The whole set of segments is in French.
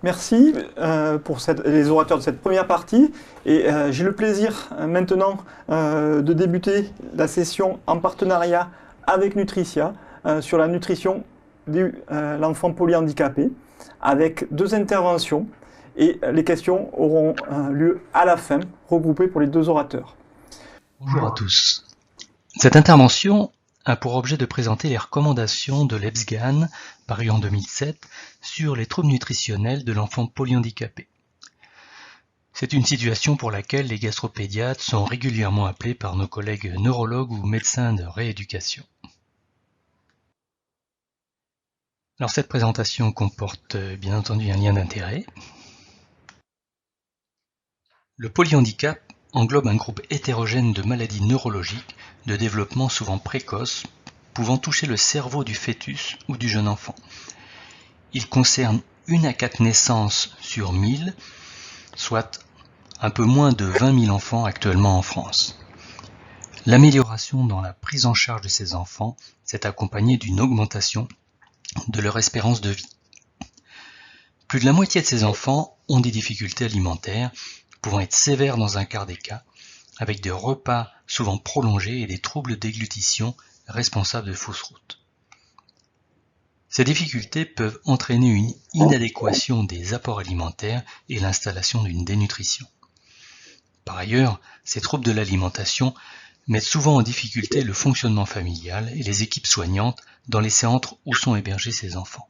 Merci pour les orateurs de cette première partie. Et j'ai le plaisir maintenant de débuter la session en partenariat avec Nutricia sur la nutrition de l'enfant polyhandicapé, avec deux interventions. Et les questions auront lieu à la fin, regroupées pour les deux orateurs. Bonjour à tous. Cette intervention a pour objet de présenter les recommandations de l'EBSGAN, paru en 2007, sur les troubles nutritionnels de l'enfant polyhandicapé. C'est une situation pour laquelle les gastropédiatres sont régulièrement appelés par nos collègues neurologues ou médecins de rééducation. Alors cette présentation comporte bien entendu un lien d'intérêt. Le polyhandicap englobe un groupe hétérogène de maladies neurologiques de développement souvent précoce, pouvant toucher le cerveau du fœtus ou du jeune enfant. Il concerne 1 à 4 naissances sur 1000, soit un peu moins de 20 000 enfants actuellement en France. L'amélioration dans la prise en charge de ces enfants s'est accompagnée d'une augmentation de leur espérance de vie. Plus de la moitié de ces enfants ont des difficultés alimentaires, pouvant être sévères dans un quart des cas, avec des repas souvent prolongés et des troubles déglutition responsables de fausses routes. Ces difficultés peuvent entraîner une inadéquation des apports alimentaires et l'installation d'une dénutrition. Par ailleurs, ces troubles de l'alimentation mettent souvent en difficulté le fonctionnement familial et les équipes soignantes dans les centres où sont hébergés ces enfants.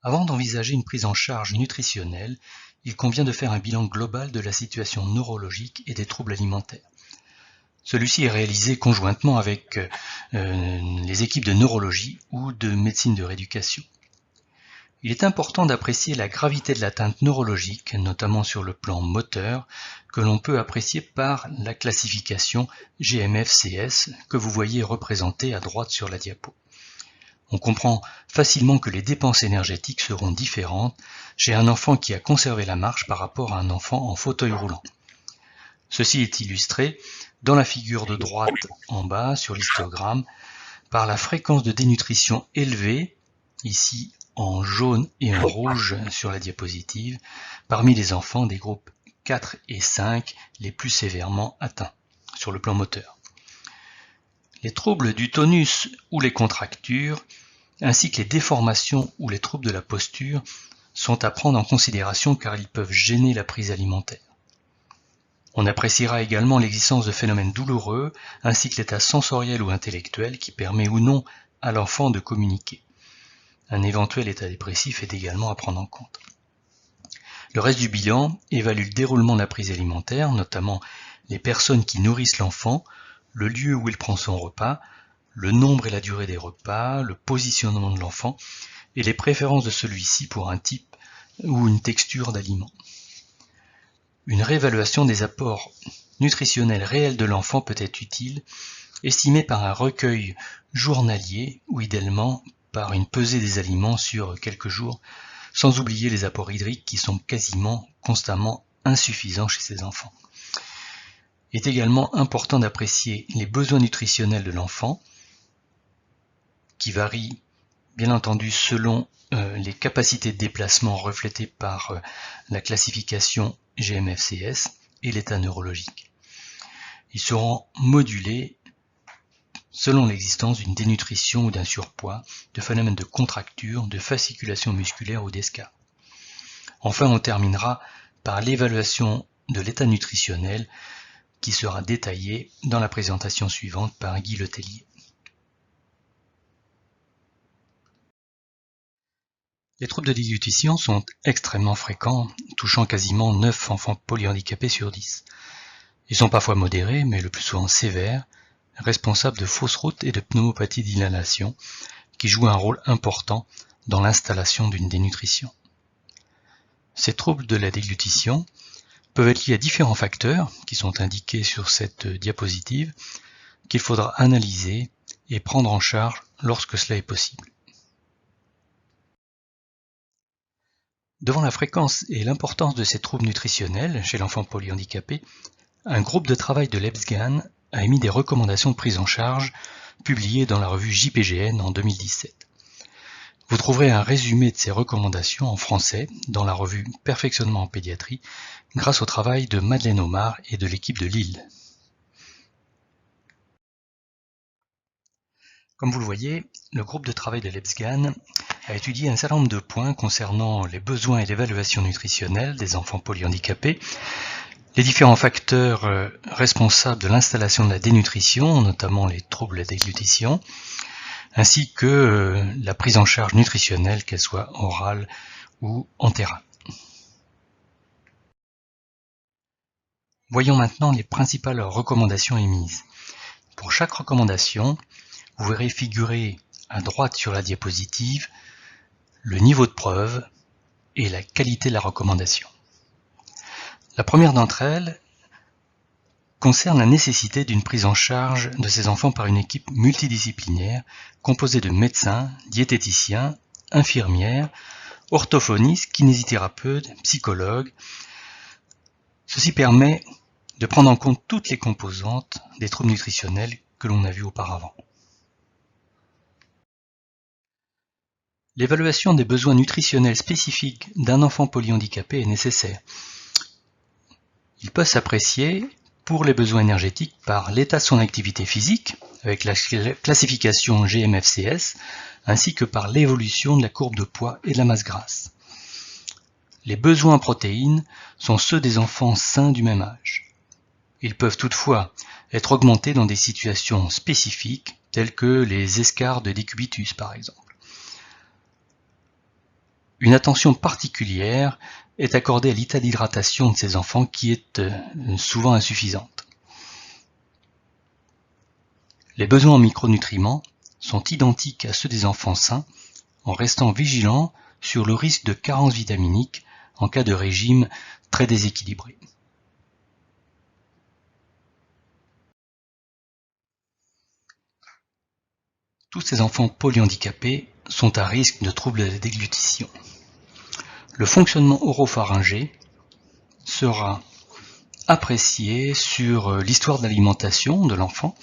Avant d'envisager une prise en charge nutritionnelle, il convient de faire un bilan global de la situation neurologique et des troubles alimentaires. Celui-ci est réalisé conjointement avec les équipes de neurologie ou de médecine de rééducation. Il est important d'apprécier la gravité de l'atteinte neurologique, notamment sur le plan moteur, que l'on peut apprécier par la classification GMF-CS que vous voyez représentée à droite sur la diapo. On comprend facilement que les dépenses énergétiques seront différentes chez un enfant qui a conservé la marche par rapport à un enfant en fauteuil roulant. Ceci est illustré dans la figure de droite en bas sur l'histogramme par la fréquence de dénutrition élevée, ici en jaune et en rouge sur la diapositive, parmi les enfants des groupes 4 et 5 les plus sévèrement atteints sur le plan moteur. Les troubles du tonus ou les contractures, ainsi que les déformations ou les troubles de la posture, sont à prendre en considération car ils peuvent gêner la prise alimentaire. On appréciera également l'existence de phénomènes douloureux, ainsi que l'état sensoriel ou intellectuel qui permet ou non à l'enfant de communiquer. Un éventuel état dépressif est également à prendre en compte. Le reste du bilan évalue le déroulement de la prise alimentaire, notamment les personnes qui nourrissent l'enfant, le lieu où il prend son repas, le nombre et la durée des repas, le positionnement de l'enfant et les préférences de celui-ci pour un type ou une texture d'aliment. Une réévaluation des apports nutritionnels réels de l'enfant peut être utile, estimée par un recueil journalier ou idéalement par une pesée des aliments sur quelques jours, sans oublier les apports hydriques qui sont quasiment constamment insuffisants chez ces enfants. Il est également important d'apprécier les besoins nutritionnels de l'enfant, qui varient bien entendu selon les capacités de déplacement reflétées par la classification GMF-CS et l'état neurologique. Ils seront modulés selon l'existence d'une dénutrition ou d'un surpoids, de phénomènes de contracture, de fasciculation musculaire ou d'escarre. Enfin, on terminera par l'évaluation de l'état nutritionnel qui sera détaillée dans la présentation suivante par Guy Letellier. Les troubles de déglutition sont extrêmement fréquents, touchant quasiment 9 enfants polyhandicapés sur 10. Ils sont parfois modérés, mais le plus souvent sévères, responsables de fausses routes et de pneumopathie d'inhalation, qui jouent un rôle important dans l'installation d'une dénutrition. Ces troubles de la déglutition peuvent être liés à différents facteurs qui sont indiqués sur cette diapositive, qu'il faudra analyser et prendre en charge lorsque cela est possible. Devant la fréquence et l'importance de ces troubles nutritionnels chez l'enfant polyhandicapé, un groupe de travail de l'EBSGAN a émis des recommandations de prise en charge publiées dans la revue JPGN en 2017. Vous trouverez un résumé de ces recommandations en français dans la revue Perfectionnement en pédiatrie grâce au travail de Madeleine Omar et de l'équipe de Lille. Comme vous le voyez, le groupe de travail de l'EBSGAN a étudié un certain nombre de points concernant les besoins et l'évaluation nutritionnelle des enfants polyhandicapés, les différents facteurs responsables de l'installation de la dénutrition, notamment les troubles de déglutition, ainsi que la prise en charge nutritionnelle, qu'elle soit orale ou entérale. Voyons maintenant les principales recommandations émises. Pour chaque recommandation, vous verrez figurer à droite sur la diapositive le niveau de preuve et la qualité de la recommandation. La première d'entre elles concerne la nécessité d'une prise en charge de ces enfants par une équipe multidisciplinaire composée de médecins, diététiciens, infirmières, orthophonistes, kinésithérapeutes, psychologues. Ceci permet de prendre en compte toutes les composantes des troubles nutritionnels que l'on a vus auparavant. L'évaluation des besoins nutritionnels spécifiques d'un enfant polyhandicapé est nécessaire. Il peut s'apprécier pour les besoins énergétiques par l'état de son activité physique, avec la classification GMFCS, ainsi que par l'évolution de la courbe de poids et de la masse grasse. Les besoins en protéines sont ceux des enfants sains du même âge. Ils peuvent toutefois être augmentés dans des situations spécifiques, telles que les escarres de décubitus par exemple. Une attention particulière est accordée à l'état d'hydratation de ces enfants qui est souvent insuffisante. Les besoins en micronutriments sont identiques à ceux des enfants sains en restant vigilants sur le risque de carence vitaminique en cas de régime très déséquilibré. Tous ces enfants polyhandicapés sont à risque de troubles de la déglutition. Le fonctionnement oropharyngé sera apprécié sur l'histoire de l'alimentation de l'enfant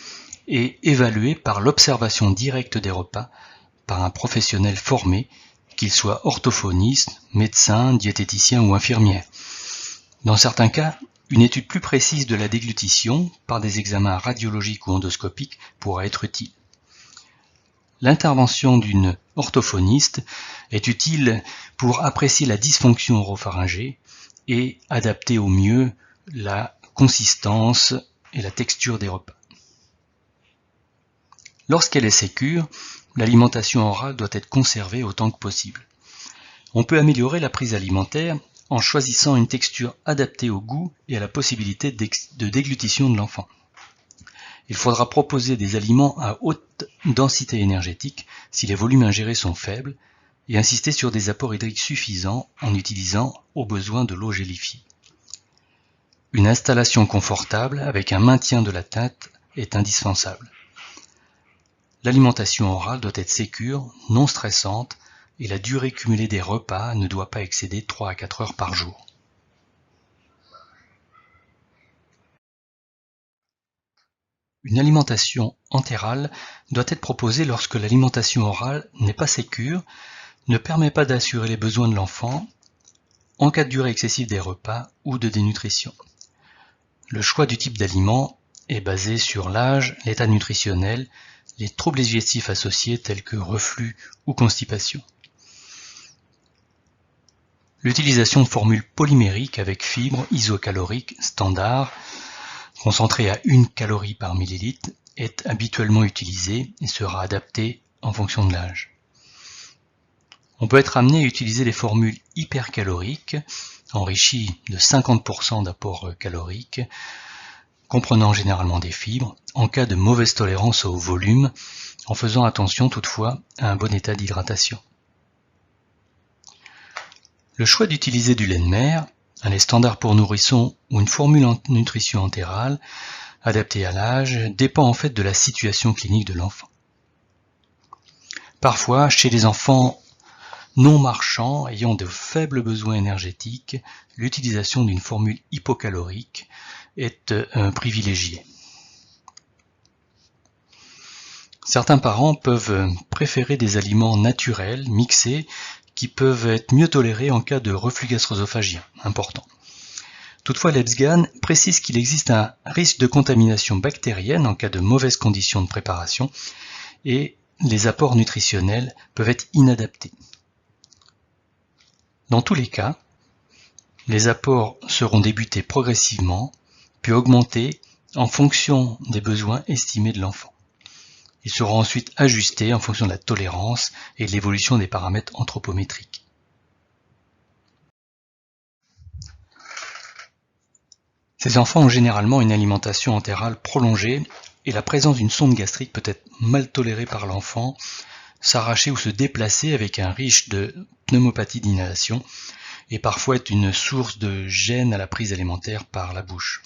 et évalué par l'observation directe des repas par un professionnel formé, qu'il soit orthophoniste, médecin, diététicien ou infirmière. Dans certains cas, une étude plus précise de la déglutition par des examens radiologiques ou endoscopiques pourra être utile. L'intervention d'une orthophoniste est utile pour apprécier la dysfonction oropharyngée et adapter au mieux la consistance et la texture des repas. Lorsqu'elle est sécure, l'alimentation orale doit être conservée autant que possible. On peut améliorer la prise alimentaire en choisissant une texture adaptée au goût et à la possibilité de déglutition de l'enfant. Il faudra proposer des aliments à haute densité énergétique si les volumes ingérés sont faibles et insister sur des apports hydriques suffisants en utilisant au besoin de l'eau gélifiée. Une installation confortable avec un maintien de la teinte est indispensable. L'alimentation orale doit être sécure, non stressante et la durée cumulée des repas ne doit pas excéder 3 à 4 heures par jour. Une alimentation entérale doit être proposée lorsque l'alimentation orale n'est pas sécure, ne permet pas d'assurer les besoins de l'enfant, en cas de durée excessive des repas ou de dénutrition. Le choix du type d'aliment est basé sur l'âge, l'état nutritionnel, les troubles digestifs associés tels que reflux ou constipation. L'utilisation de formules polymériques avec fibres isocaloriques standard concentrée à 1 calorie par millilitre est habituellement utilisée et sera adaptée en fonction de l'âge. On peut être amené à utiliser des formules hypercaloriques, enrichies de 50% d'apports caloriques, comprenant généralement des fibres, en cas de mauvaise tolérance au volume, en faisant attention toutefois à un bon état d'hydratation. Le choix d'utiliser du lait de mère, un lait standard pour nourrissons ou une formule en nutrition entérale, adaptée à l'âge, dépend en fait de la situation clinique de l'enfant. Parfois, chez les enfants non marchands ayant de faibles besoins énergétiques, l'utilisation d'une formule hypocalorique est privilégiée. Certains parents peuvent préférer des aliments naturels, mixés, qui peuvent être mieux tolérés en cas de reflux gastro-œsophagien important. Toutefois, l'EBSGAN précise qu'il existe un risque de contamination bactérienne en cas de mauvaises conditions de préparation et les apports nutritionnels peuvent être inadaptés. Dans tous les cas, les apports seront débutés progressivement, puis augmentés en fonction des besoins estimés de l'enfant. Ils seront ensuite ajustés en fonction de la tolérance et de l'évolution des paramètres anthropométriques. Ces enfants ont généralement une alimentation entérale prolongée et la présence d'une sonde gastrique peut être mal tolérée par l'enfant, s'arracher ou se déplacer avec un risque de pneumopathie d'inhalation et parfois être une source de gêne à la prise alimentaire par la bouche.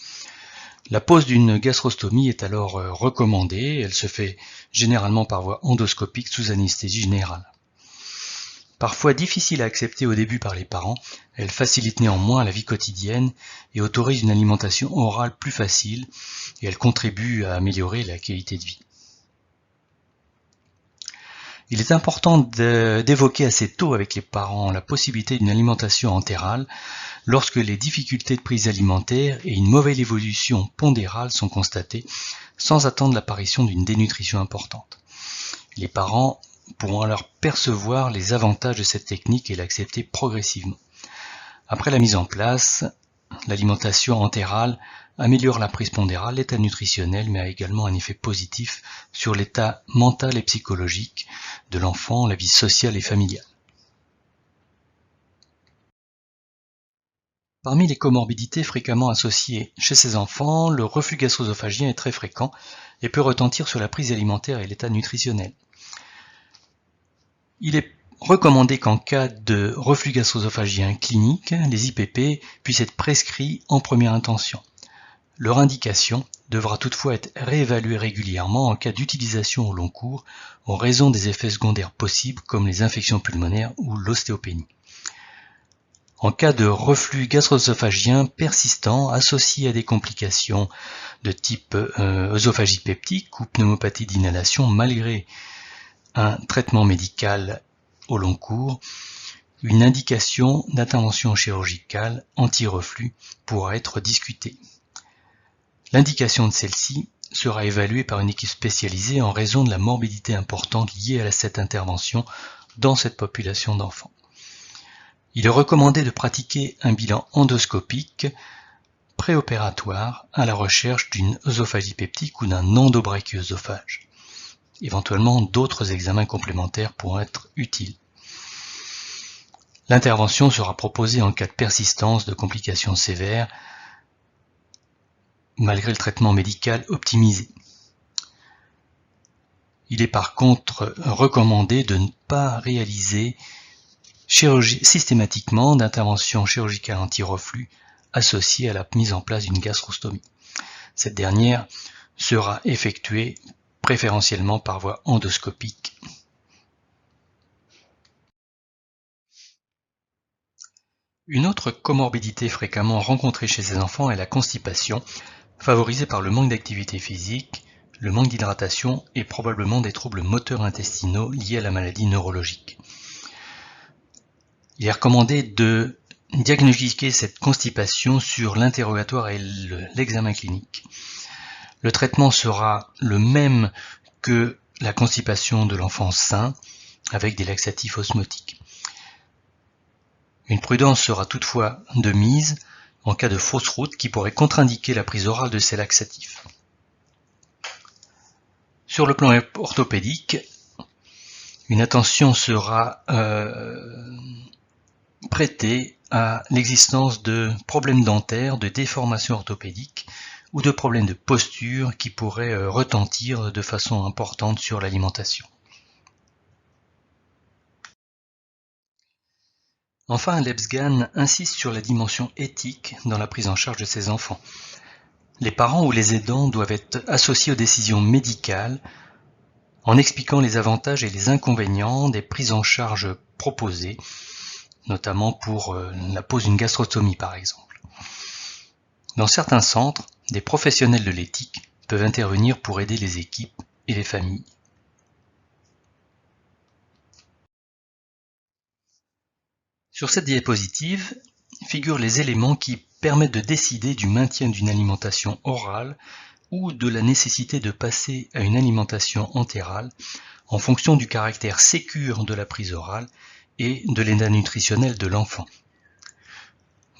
La pose d'une gastrostomie est alors recommandée, elle se fait généralement par voie endoscopique sous anesthésie générale. Parfois difficile à accepter au début par les parents, elle facilite néanmoins la vie quotidienne et autorise une alimentation orale plus facile et elle contribue à améliorer la qualité de vie. Il est important d'évoquer assez tôt avec les parents la possibilité d'une alimentation entérale lorsque les difficultés de prise alimentaire et une mauvaise évolution pondérale sont constatées sans attendre l'apparition d'une dénutrition importante. Les parents pourront alors percevoir les avantages de cette technique et l'accepter progressivement. Après la mise en place, l'alimentation entérale améliore la prise pondérale, l'état nutritionnel, mais a également un effet positif sur l'état mental et psychologique de l'enfant, la vie sociale et familiale. Parmi les comorbidités fréquemment associées chez ces enfants, le reflux gastro-œsophagien est très fréquent et peut retentir sur la prise alimentaire et l'état nutritionnel. Il est recommandé qu'en cas de reflux gastro-œsophagien clinique, les IPP puissent être prescrits en première intention. Leur indication devra toutefois être réévaluée régulièrement en cas d'utilisation au long cours en raison des effets secondaires possibles comme les infections pulmonaires ou l'ostéopénie. En cas de reflux gastro-œsophagien persistant associé à des complications de type œsophagie peptique ou pneumopathie d'inhalation malgré un traitement médical au long cours, une indication d'intervention chirurgicale anti-reflux pourra être discutée. L'indication de celle-ci sera évaluée par une équipe spécialisée en raison de la morbidité importante liée à cette intervention dans cette population d'enfants. Il est recommandé de pratiquer un bilan endoscopique préopératoire à la recherche d'une œsophagie peptique ou d'un endobrachioœsophage. Éventuellement, d'autres examens complémentaires pourront être utiles. L'intervention sera proposée en cas de persistance de complications sévères malgré le traitement médical optimisé. Il est par contre recommandé de ne pas réaliser systématiquement d'intervention chirurgicale anti-reflux associée à la mise en place d'une gastrostomie. Cette dernière sera effectuée préférentiellement par voie endoscopique. Une autre comorbidité fréquemment rencontrée chez ces enfants est la constipation, favorisée par le manque d'activité physique, le manque d'hydratation et probablement des troubles moteurs intestinaux liés à la maladie neurologique. Il est recommandé de diagnostiquer cette constipation sur l'interrogatoire et l'examen clinique. Le traitement sera le même que la constipation de l'enfant sain avec des laxatifs osmotiques. Une prudence sera toutefois de mise en cas de fausse route qui pourrait contre-indiquer la prise orale de ces laxatifs. Sur le plan orthopédique, une attention sera prêtée à l'existence de problèmes dentaires, de déformations orthopédiques ou de problèmes de posture qui pourraient retentir de façon importante sur l'alimentation. Enfin, l'EBSGAN insiste sur la dimension éthique dans la prise en charge de ces enfants. Les parents ou les aidants doivent être associés aux décisions médicales en expliquant les avantages et les inconvénients des prises en charge proposées, notamment pour la pose d'une gastrostomie par exemple. Dans certains centres, des professionnels de l'éthique peuvent intervenir pour aider les équipes et les familles. Sur cette diapositive figurent les éléments qui permettent de décider du maintien d'une alimentation orale ou de la nécessité de passer à une alimentation entérale en fonction du caractère sécure de la prise orale et de l'état nutritionnel de l'enfant.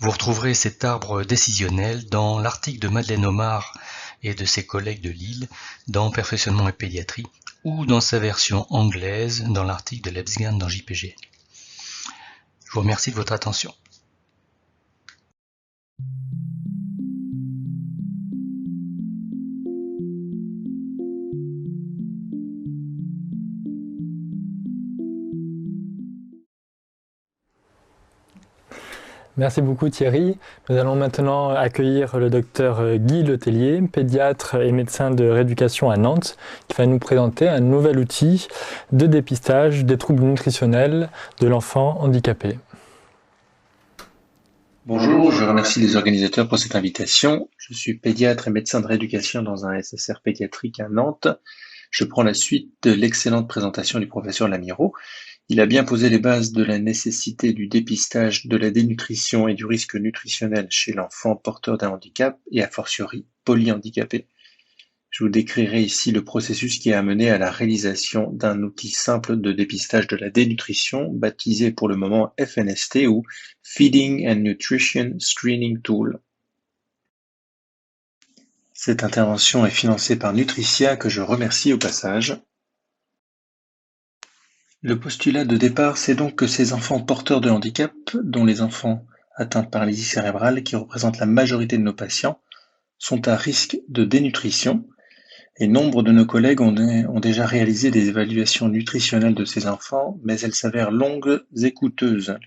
Vous retrouverez cet arbre décisionnel dans l'article de Madeleine Omar et de ses collègues de Lille dans Perfectionnement et pédiatrie ou dans sa version anglaise dans l'article de Lebsgan dans JPG. Je vous remercie de votre attention. Merci beaucoup Thierry. Nous allons maintenant accueillir le docteur Guy Letellier, pédiatre et médecin de rééducation à Nantes, qui va nous présenter un nouvel outil de dépistage des troubles nutritionnels de l'enfant handicapé. Bonjour, je remercie les organisateurs pour cette invitation. Je suis pédiatre et médecin de rééducation dans un SSR pédiatrique à Nantes. Je prends la suite de l'excellente présentation du professeur Lamiraud. Il a bien posé les bases de la nécessité du dépistage de la dénutrition et du risque nutritionnel chez l'enfant porteur d'un handicap et a fortiori polyhandicapé. Je vous décrirai ici le processus qui a amené à la réalisation d'un outil simple de dépistage de la dénutrition, baptisé pour le moment FNST ou Feeding and Nutrition Screening Tool. Cette intervention est financée par Nutricia, que je remercie au passage. Le postulat de départ, c'est donc que ces enfants porteurs de handicap, dont les enfants atteints de paralysie cérébrale, qui représentent la majorité de nos patients, sont à risque de dénutrition. Et nombre de nos collègues ont déjà réalisé des évaluations nutritionnelles de ces enfants, mais elles s'avèrent longues et coûteuses.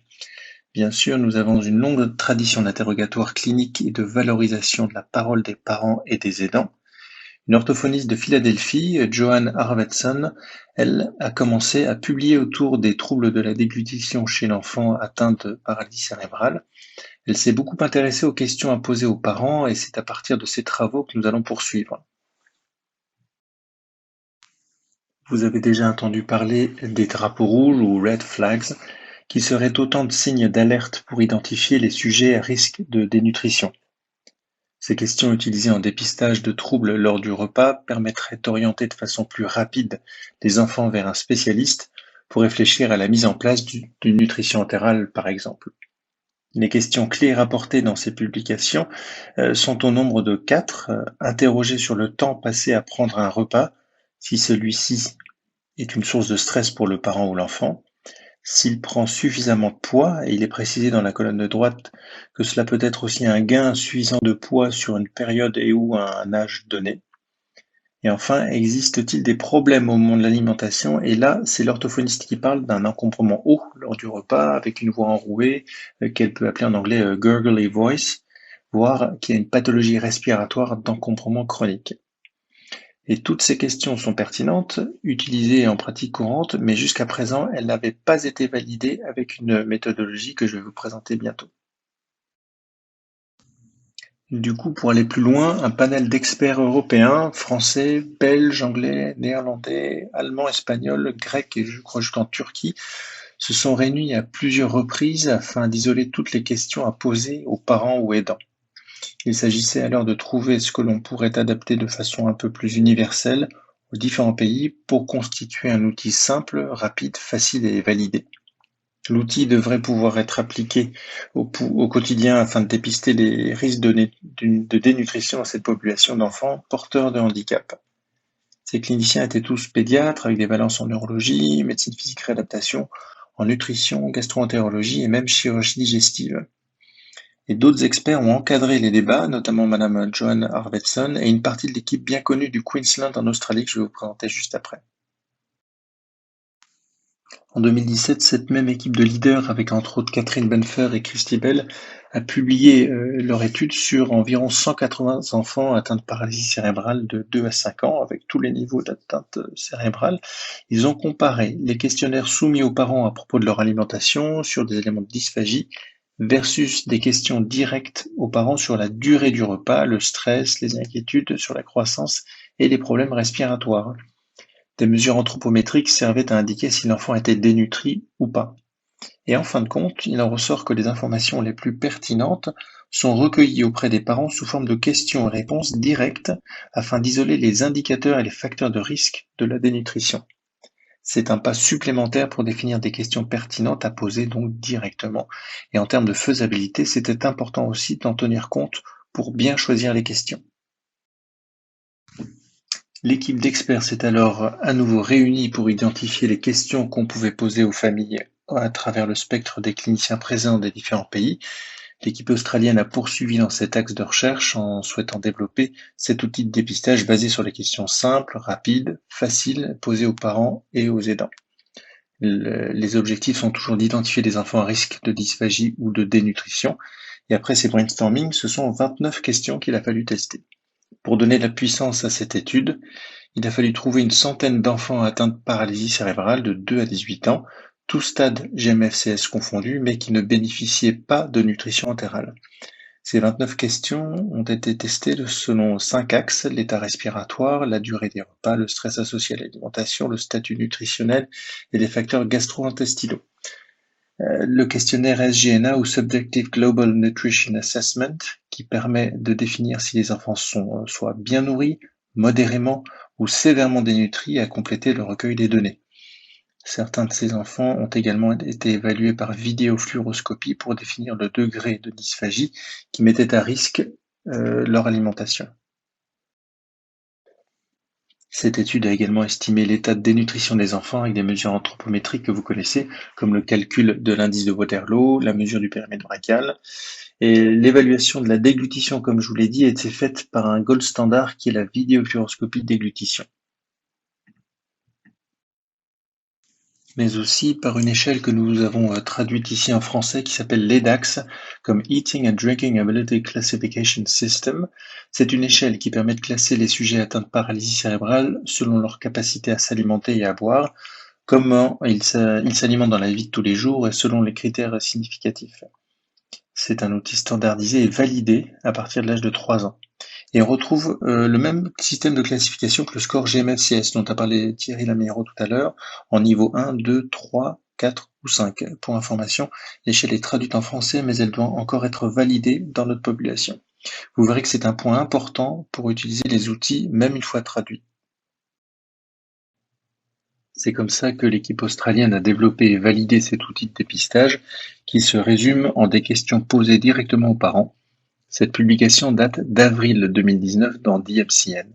Bien sûr, nous avons une longue tradition d'interrogatoire clinique et de valorisation de la parole des parents et des aidants. Une orthophoniste de Philadelphie, Joanne Arvedson, elle, a commencé à publier autour des troubles de la déglutition chez l'enfant atteint de paralysie cérébrale. Elle s'est beaucoup intéressée aux questions à poser aux parents et c'est à partir de ces travaux que nous allons poursuivre. Vous avez déjà entendu parler des drapeaux rouges ou red flags, qui seraient autant de signes d'alerte pour identifier les sujets à risque de dénutrition. Ces questions utilisées en dépistage de troubles lors du repas permettraient d'orienter de façon plus rapide les enfants vers un spécialiste pour réfléchir à la mise en place d'une nutrition entérale, par exemple. Les questions clés rapportées dans ces publications sont au nombre de 4. Interroger sur le temps passé à prendre un repas, si celui-ci est une source de stress pour le parent ou l'enfant. S'il prend suffisamment de poids, et il est précisé dans la colonne de droite que cela peut être aussi un gain suffisant de poids sur une période et ou à un âge donné. Et enfin, existe-t-il des problèmes au moment de l'alimentation? Et là, c'est l'orthophoniste qui parle d'un encombrement haut lors du repas, avec une voix enrouée, qu'elle peut appeler en anglais gurgly voice, voire qu'il y a une pathologie respiratoire d'encombrement chronique. Et toutes ces questions sont pertinentes, utilisées en pratique courante, mais jusqu'à présent, elles n'avaient pas été validées avec une méthodologie que je vais vous présenter bientôt. Du coup, pour aller plus loin, un panel d'experts européens, français, belges, anglais, néerlandais, allemands, espagnols, grecs et je crois jusqu'en Turquie, se sont réunis à plusieurs reprises afin d'isoler toutes les questions à poser aux parents ou aidants. Il s'agissait alors de trouver ce que l'on pourrait adapter de façon un peu plus universelle aux différents pays pour constituer un outil simple, rapide, facile et validé. L'outil devrait pouvoir être appliqué au quotidien afin de dépister les risques de dénutrition dans cette population d'enfants porteurs de handicap. Ces cliniciens étaient tous pédiatres avec des valences en neurologie, médecine physique réadaptation, en nutrition, gastro-entérologie et même chirurgie digestive. Et d'autres experts ont encadré les débats, notamment Madame Joanne Arvedson et une partie de l'équipe bien connue du Queensland en Australie que je vais vous présenter juste après. En 2017, cette même équipe de leaders, avec entre autres Catherine Benfer et Christy Bell, a publié leur étude sur environ 180 enfants atteints de paralysie cérébrale de 2 à 5 ans, avec tous les niveaux d'atteinte cérébrale. Ils ont comparé les questionnaires soumis aux parents à propos de leur alimentation sur des éléments de dysphagie versus des questions directes aux parents sur la durée du repas, le stress, les inquiétudes sur la croissance et les problèmes respiratoires. Des mesures anthropométriques servaient à indiquer si l'enfant était dénutri ou pas. Et en fin de compte, il en ressort que les informations les plus pertinentes sont recueillies auprès des parents sous forme de questions et réponses directes afin d'isoler les indicateurs et les facteurs de risque de la dénutrition. C'est un pas supplémentaire pour définir des questions pertinentes à poser donc directement. Et en termes de faisabilité, c'était important aussi d'en tenir compte pour bien choisir les questions. L'équipe d'experts s'est alors à nouveau réunie pour identifier les questions qu'on pouvait poser aux familles à travers le spectre des cliniciens présents des différents pays. L'équipe australienne a poursuivi dans cet axe de recherche en souhaitant développer cet outil de dépistage basé sur les questions simples, rapides, faciles, posées aux parents et aux aidants. Les objectifs sont toujours d'identifier des enfants à risque de dysphagie ou de dénutrition. Et après ces brainstorming, ce sont 29 questions qu'il a fallu tester. Pour donner de la puissance à cette étude, il a fallu trouver une centaine d'enfants atteints de paralysie cérébrale de 2 à 18 ans, tous stades GMFCS confondus, mais qui ne bénéficiaient pas de nutrition entérale. Ces 29 questions ont été testées selon 5 axes: l'état respiratoire, la durée des repas, le stress associé à l'alimentation, le statut nutritionnel et les facteurs gastro-intestinaux. Le questionnaire SGNA ou Subjective Global Nutrition Assessment, qui permet de définir si les enfants sont soit bien nourris, modérément ou sévèrement dénutris, a complété le recueil des données. Certains de ces enfants ont également été évalués par vidéofluoroscopie pour définir le degré de dysphagie qui mettait à risque leur alimentation. Cette étude a également estimé l'état de dénutrition des enfants avec des mesures anthropométriques que vous connaissez, comme le calcul de l'indice de Waterloo, la mesure du périmètre brachial. Et l'évaluation de la déglutition, comme je vous l'ai dit, a été faite par un gold standard qui est la vidéofluoroscopie déglutition. Mais aussi par une échelle que nous avons traduite ici en français qui s'appelle l'EDAX, comme Eating and Drinking Ability Classification System. C'est une échelle qui permet de classer les sujets atteints de paralysie cérébrale selon leur capacité à s'alimenter et à boire, comment ils s'alimentent dans la vie de tous les jours et selon les critères significatifs. C'est un outil standardisé et validé à partir de l'âge de 3 ans. Et on retrouve le même système de classification que le score GMFCS dont a parlé Thierry Lamiro tout à l'heure, en niveau 1, 2, 3, 4 ou 5. Pour information, l'échelle est traduite en français, mais elle doit encore être validée dans notre population. Vous verrez que c'est un point important pour utiliser les outils, même une fois traduits. C'est comme ça que l'équipe australienne a développé et validé cet outil de dépistage qui se résume en des questions posées directement aux parents. Cette publication date d'avril 2019 dans DMCN.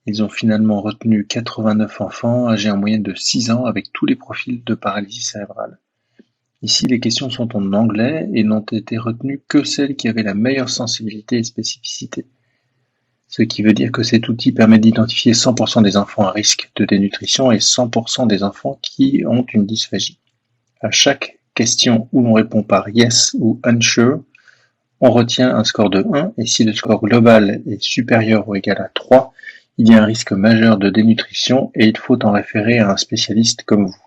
Ils ont finalement retenu 89 enfants âgés en moyenne de 6 ans avec tous les profils de paralysie cérébrale. Ici, les questions sont en anglais et n'ont été retenues que celles qui avaient la meilleure sensibilité et spécificité. Ce qui veut dire que cet outil permet d'identifier 100% des enfants à risque de dénutrition et 100% des enfants qui ont une dysphagie. À chaque question où l'on répond par yes ou unsure, on retient un score de 1 et si le score global est supérieur ou égal à 3, il y a un risque majeur de dénutrition et il faut en référer à un spécialiste comme vous.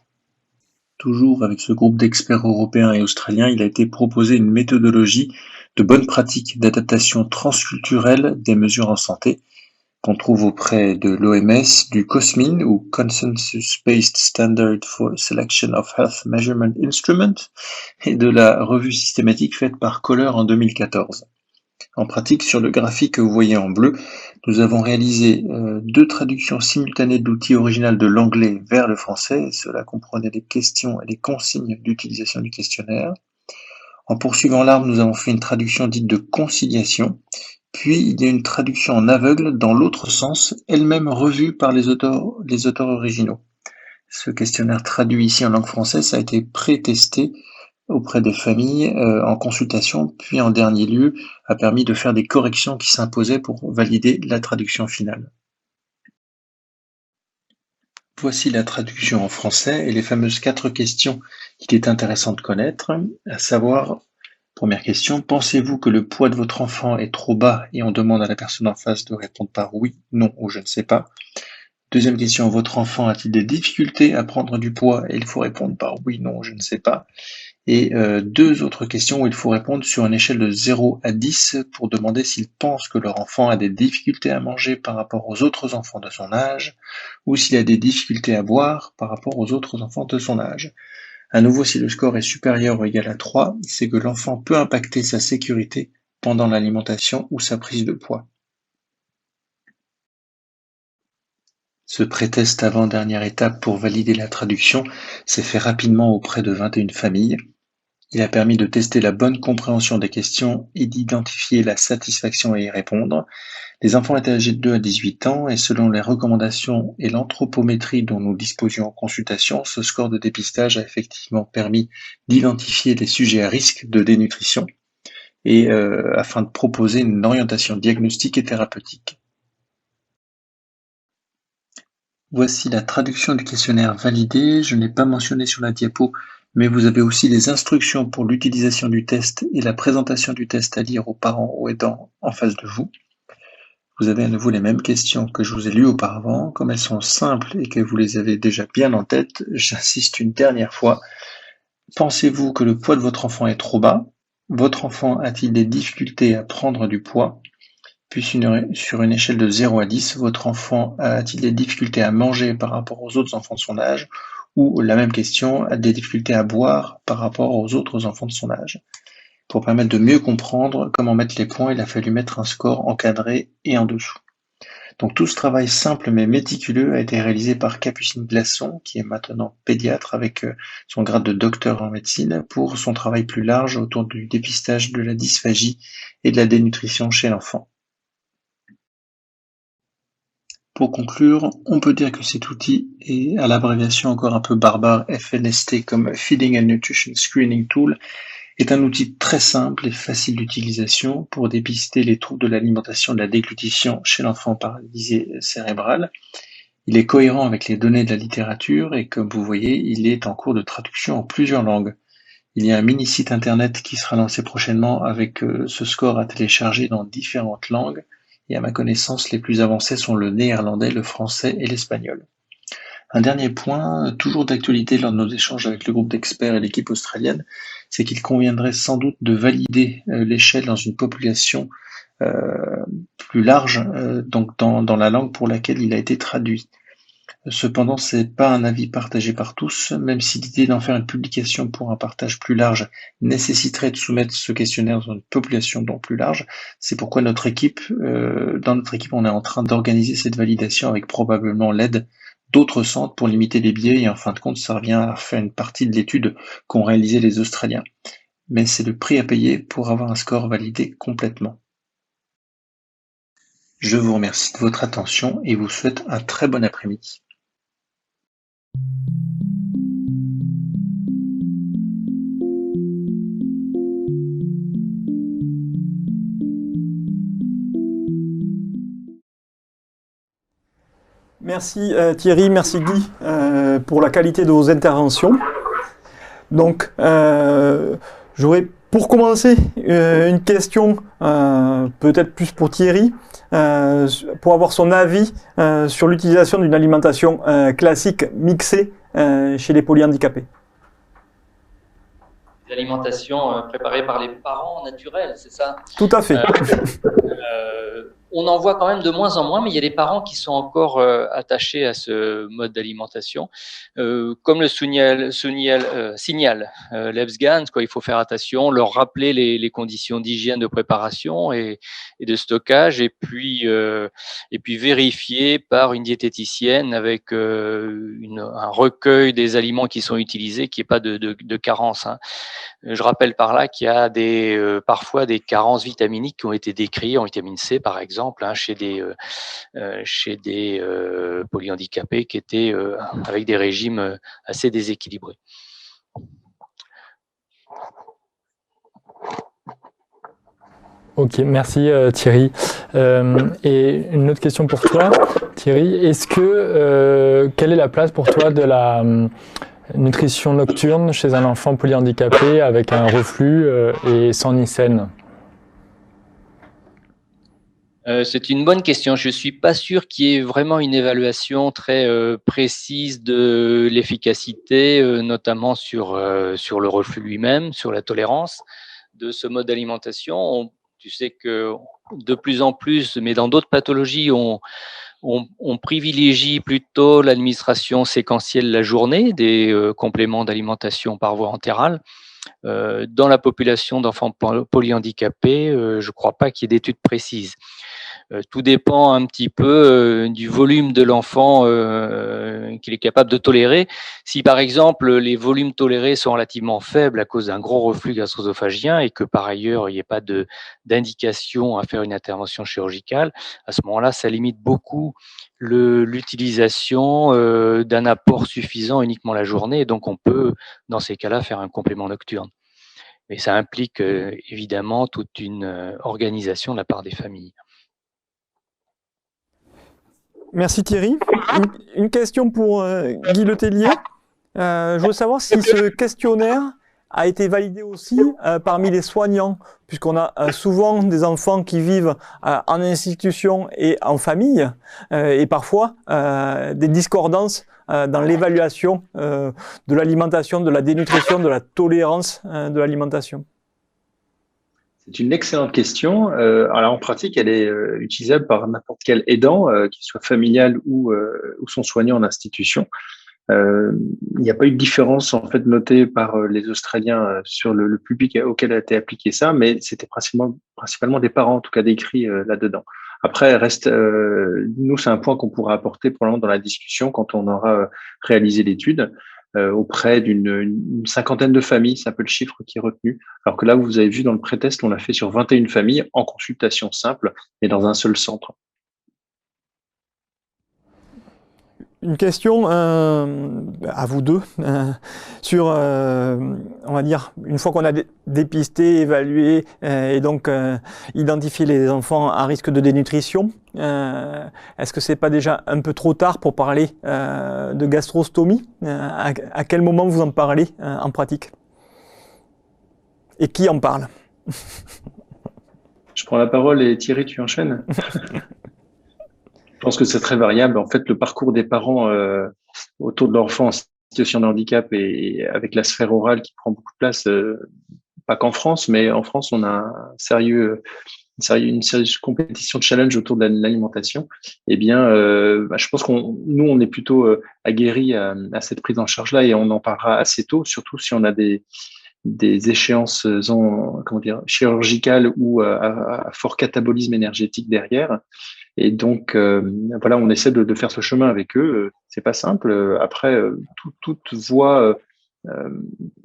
Toujours avec ce groupe d'experts européens et australiens, il a été proposé une méthodologie de bonnes pratiques d'adaptation transculturelle des mesures en santé qu'on trouve auprès de l'OMS, du COSMIN ou Consensus-Based Standard for Selection of Health Measurement Instrument et de la revue systématique faite par Kohler en 2014. En pratique, sur le graphique que vous voyez en bleu, nous avons réalisé 2 traductions simultanées de l'outil original de l'anglais vers le français. Cela comprenait les questions et les consignes d'utilisation du questionnaire. En poursuivant l'arbre, nous avons fait une traduction dite de conciliation. Puis, il y a une traduction en aveugle dans l'autre sens, elle-même revue par les auteurs originaux. Ce questionnaire traduit ici en langue française a été pré-testé auprès des familles en consultation, puis en dernier lieu a permis de faire des corrections qui s'imposaient pour valider la traduction finale. Voici la traduction en français et les fameuses 4 questions qu'il est intéressant de connaître, à savoir, première question, pensez-vous que le poids de votre enfant est trop bas et on demande à la personne en face de répondre par oui, non ou je ne sais pas. Deuxième question, votre enfant a-t-il des difficultés à prendre du poids et il faut répondre par oui, non, je ne sais pas. Et 2 autres questions où il faut répondre sur une échelle de 0 à 10 pour demander s'ils pensent que leur enfant a des difficultés à manger par rapport aux autres enfants de son âge ou s'il a des difficultés à boire par rapport aux autres enfants de son âge. À nouveau, si le score est supérieur ou égal à 3, c'est que l'enfant peut impacter sa sécurité pendant l'alimentation ou sa prise de poids. Ce pré-test avant-dernière étape pour valider la traduction s'est fait rapidement auprès de 21 familles. Il a permis de tester la bonne compréhension des questions et d'identifier la satisfaction à y répondre. Les enfants étaient âgés de 2 à 18 ans et selon les recommandations et l'anthropométrie dont nous disposions en consultation, ce score de dépistage a effectivement permis d'identifier les sujets à risque de dénutrition et afin de proposer une orientation diagnostique et thérapeutique. Voici la traduction du questionnaire validé. Je ne l'ai pas mentionné sur la diapo, mais vous avez aussi les instructions pour l'utilisation du test et la présentation du test à lire aux parents ou aidants en face de vous. Vous avez à nouveau les mêmes questions que je vous ai lues auparavant. Comme elles sont simples et que vous les avez déjà bien en tête, j'insiste une dernière fois. Pensez-vous que le poids de votre enfant est trop bas? Votre enfant a-t-il des difficultés à prendre du poids? Puis sur une échelle de 0 à 10, votre enfant a-t-il des difficultés à manger par rapport aux autres enfants de son âge? Ou la même question, a des difficultés à boire par rapport aux autres enfants de son âge? Pour permettre de mieux comprendre comment mettre les points, il a fallu mettre un score encadré et en dessous. Donc tout ce travail simple mais méticuleux a été réalisé par Capucine Glasson, qui est maintenant pédiatre avec son grade de docteur en médecine, pour son travail plus large autour du dépistage de la dysphagie et de la dénutrition chez l'enfant. Pour conclure, on peut dire que cet outil est, à l'abréviation encore un peu barbare FNST comme Feeding and Nutrition Screening Tool, est un outil très simple et facile d'utilisation pour dépister les troubles de l'alimentation et de la déglutition chez l'enfant paralysé cérébral. Il est cohérent avec les données de la littérature et comme vous voyez, il est en cours de traduction en plusieurs langues. Il y a un mini site internet qui sera lancé prochainement avec ce score à télécharger dans différentes langues. Et à ma connaissance, les plus avancés sont le néerlandais, le français et l'espagnol. Un dernier point, toujours d'actualité lors de nos échanges avec le groupe d'experts et l'équipe australienne, c'est qu'il conviendrait sans doute de valider l'échelle dans une population plus large, donc dans la langue pour laquelle il a été traduit. Cependant, c'est pas un avis partagé par tous, même si l'idée d'en faire une publication pour un partage plus large nécessiterait de soumettre ce questionnaire dans une population donc plus large. C'est pourquoi dans notre équipe, on est en train d'organiser cette validation avec probablement l'aide d'autres centres pour limiter les biais et en fin de compte, ça revient à faire une partie de l'étude qu'ont réalisé les Australiens. Mais c'est le prix à payer pour avoir un score validé complètement. Je vous remercie de votre attention et vous souhaite un très bon après-midi. Merci Thierry, merci Guy pour la qualité de vos interventions. Donc, j'aurais pour commencer une question peut-être plus pour Thierry, pour avoir son avis sur l'utilisation d'une alimentation classique mixée chez les polyhandicapés. L'alimentation préparée par les parents naturels, c'est ça? Tout à fait. On en voit quand même de moins en moins, mais il y a des parents qui sont encore attachés à ce mode d'alimentation. Comme le signale Lebsgans, il faut faire attention, leur rappeler les conditions d'hygiène de préparation et de stockage, et puis vérifier par une diététicienne avec un recueil des aliments qui sont utilisés, qu'il n'y ait pas de carence. Hein. Je rappelle par là qu'il y a parfois des carences vitaminiques qui ont été décrites en vitamine C, par exemple, chez des polyhandicapés qui étaient avec des régimes assez déséquilibrés. Ok, merci Thierry. Et une autre question pour toi, Thierry. Quelle est la place pour toi de la nutrition nocturne chez un enfant polyhandicapé avec un reflux et sans Nissen? C'est une bonne question. Je ne suis pas sûr qu'il y ait vraiment une évaluation très précise de l'efficacité, notamment sur le reflux lui-même, sur la tolérance de ce mode d'alimentation. Tu sais que de plus en plus, mais dans d'autres pathologies, On privilégie plutôt l'administration séquentielle la journée des compléments d'alimentation par voie entérale. Dans la population d'enfants polyhandicapés, je ne crois pas qu'il y ait d'études précises. Tout dépend un petit peu du volume de l'enfant qu'il est capable de tolérer. Si par exemple les volumes tolérés sont relativement faibles à cause d'un gros reflux gastro-œsophagien et que par ailleurs il n'y ait pas d'indication à faire une intervention chirurgicale, à ce moment-là, ça limite beaucoup l'utilisation d'un apport suffisant uniquement la journée. Et donc on peut, dans ces cas-là, faire un complément nocturne. Mais ça implique évidemment toute une organisation de la part des familles. Merci Thierry. Une question pour Guy Letellier. Je veux savoir si ce questionnaire a été validé aussi parmi les soignants, puisqu'on a souvent des enfants qui vivent en institution et en famille, et parfois des discordances dans l'évaluation de l'alimentation, de la dénutrition, de la tolérance de l'alimentation. C'est une excellente question. Alors en pratique, elle est utilisable par n'importe quel aidant, qu'il soit familial ou son soignant en institution. Il n'y a pas eu de différence en fait notée par les Australiens sur le public auquel a été appliqué ça, mais c'était principalement des parents en tout cas décrits là-dedans. Après, nous c'est un point qu'on pourra apporter probablement dans la discussion quand on aura réalisé l'étude auprès d'une cinquantaine de familles, c'est un peu le chiffre qui est retenu. Alors que là, vous avez vu dans le pré-test, on l'a fait sur 21 familles en consultation simple et dans un seul centre. Une question à vous deux sur, on va dire, une fois qu'on a dépisté, évalué et donc identifié les enfants à risque de dénutrition, est-ce que c'est pas déjà un peu trop tard pour parler de gastrostomie? À quel moment vous en parlez en pratique? Et qui en parle? Je prends la parole et Thierry, tu enchaînes. Je pense que c'est très variable. En fait, le parcours des parents autour de l'enfant en situation de handicap et avec la sphère orale qui prend beaucoup de place, pas qu'en France, mais en France, on a une sérieuse compétition de challenge autour de l'alimentation. Eh bien, je pense nous, on est plutôt aguerris à cette prise en charge-là et on en parlera assez tôt, surtout si on a des échéances chirurgicales ou à fort catabolisme énergétique derrière. Et donc, voilà, on essaie de faire ce chemin avec eux. C'est pas simple. Après, toute voie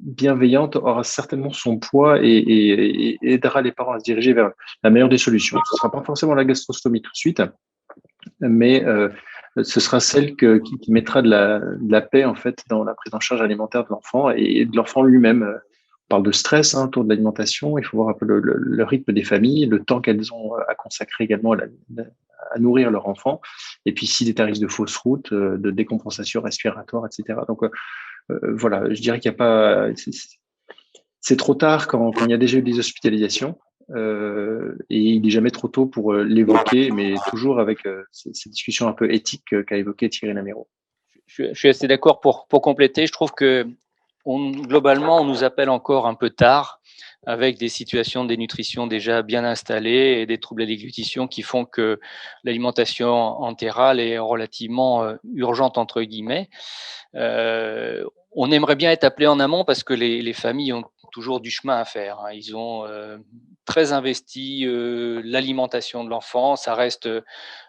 bienveillante aura certainement son poids et aidera les parents à se diriger vers la meilleure des solutions. Ce sera pas forcément la gastrostomie tout de suite, mais ce sera celle qui mettra de la paix en fait dans la prise en charge alimentaire de l'enfant et de l'enfant lui-même. On parle de stress autour de l'alimentation. Il faut voir un peu le rythme des familles, le temps qu'elles ont à consacrer également à nourrir leur enfant, et puis s'il est à risque de fausse route, de décompensation respiratoire, etc. Donc voilà, je dirais qu'il n'y a pas, c'est trop tard quand il y a déjà eu des hospitalisations, et il n'est jamais trop tôt pour l'évoquer, mais toujours avec ces discussions un peu éthiques qu'a évoqué Thierry Laméro. Je suis assez d'accord pour compléter. Je trouve que globalement, on nous appelle encore un peu tard, avec des situations de dénutrition déjà bien installées et des troubles à déglutition qui font que l'alimentation entérale est relativement urgente, entre guillemets. On aimerait bien être appelé en amont parce que les familles ont toujours du chemin à faire. Ils ont très investi l'alimentation de l'enfant. Ça reste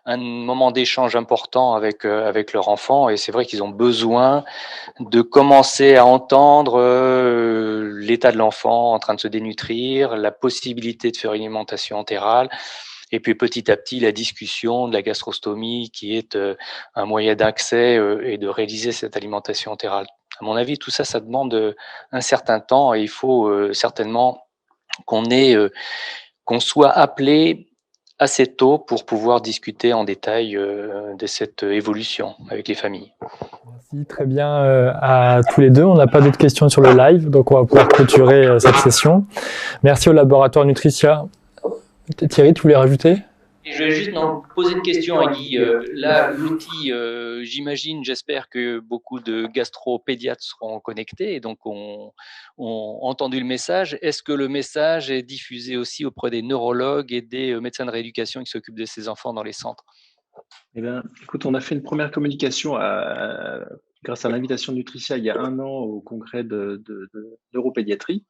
un moment d'échange important avec leur enfant et c'est vrai qu'ils ont besoin de commencer à entendre l'état de l'enfant en train de se dénutrir, la possibilité de faire une alimentation entérale. Et puis petit à petit, la discussion de la gastrostomie qui est un moyen d'accès et de réaliser cette alimentation entérale. À mon avis, tout ça, ça demande un certain temps et il faut certainement qu'on soit appelé assez tôt pour pouvoir discuter en détail de cette évolution avec les familles. Merci, très bien à tous les deux. On n'a pas d'autres questions sur le live, donc on va pouvoir clôturer cette session. Merci au laboratoire Nutritia. Thierry, tu voulais rajouter ? Je vais juste poser une question à Guy. Là, l'outil, j'imagine, j'espère que beaucoup de gastropédiatres seront connectés et donc ont entendu le message. Est-ce que le message est diffusé aussi auprès des neurologues et des médecins de rééducation qui s'occupent de ces enfants dans les centres ? Eh bien, écoute, on a fait une première communication grâce à l'invitation de Nutricia il y a 1 an au congrès de neuropédiatrie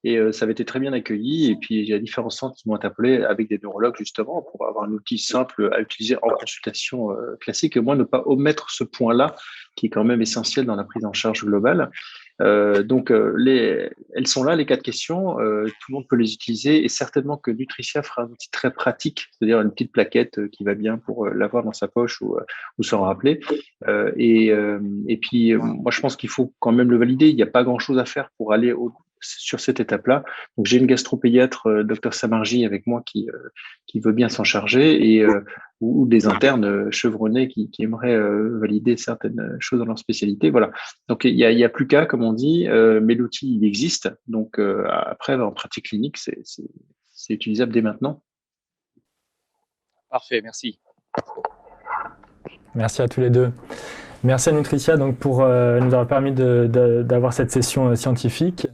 et ça avait été très bien accueilli. Et puis, il y a différents centres qui m'ont appelé avec des neurologues justement pour avoir un outil simple à utiliser en consultation classique et au moins ne pas omettre ce point-là qui est quand même essentiel dans la prise en charge globale. Donc, elles sont là, les 4 questions. Tout le monde peut les utiliser et certainement que Nutricia fera un outil très pratique, c'est-à-dire une petite plaquette qui va bien pour l'avoir dans sa poche ou s'en rappeler. Et puis, moi, je pense qu'il faut quand même le valider. Il n'y a pas grand-chose à faire pour aller sur cette étape-là. Donc, j'ai une gastropédiatre, Dr Samarji, avec moi qui veut bien s'en charger et ou des internes chevronnés qui aimeraient valider certaines choses dans leur spécialité. Voilà. Donc, il y a plus qu'à, comme on dit, mais l'outil, il existe. Donc, après, en pratique clinique, c'est utilisable dès maintenant. Parfait, merci. Merci à tous les deux. Merci à Nutricia donc, pour nous avoir permis d'avoir cette session scientifique.